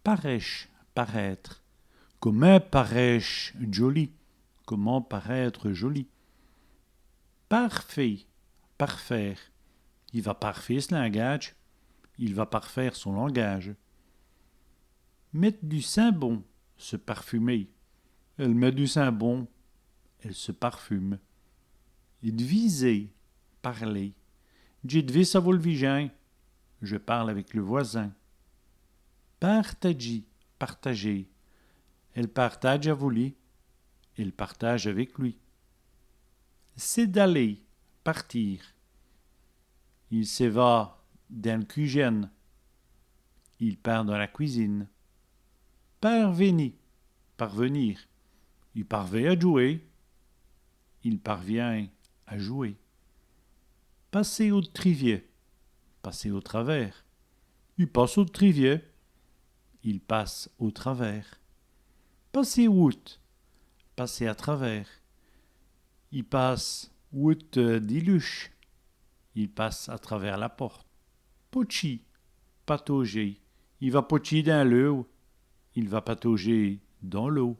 Parèche, paraître. Comment parèche joli. Comment paraître joli. Parfait, parfaire. Il va parfaire ce langage. Il va parfaire son langage. Mettre du sein bon, se parfumer. Elle met du sein bon, elle se parfume. Viser, parler. J'ai devais ça vaut le vigin. Je parle avec le voisin. Partager, partager. Elle partage à voler. Elle partage avec lui. C'est d'aller, partir. Il se va dans le cuisine. Il part dans la cuisine. Parvenir, parvenir. Il parvient à jouer. Il parvient à jouer. Passer au trivier. Passer au travers. Il passe au trivier. Il passe au travers. Passer outre. Passer à travers. Il passe outre d'Iluche. Il passe à travers la porte. Pochi, patauger. Il va pocher dans l'eau. Il va patauger dans l'eau.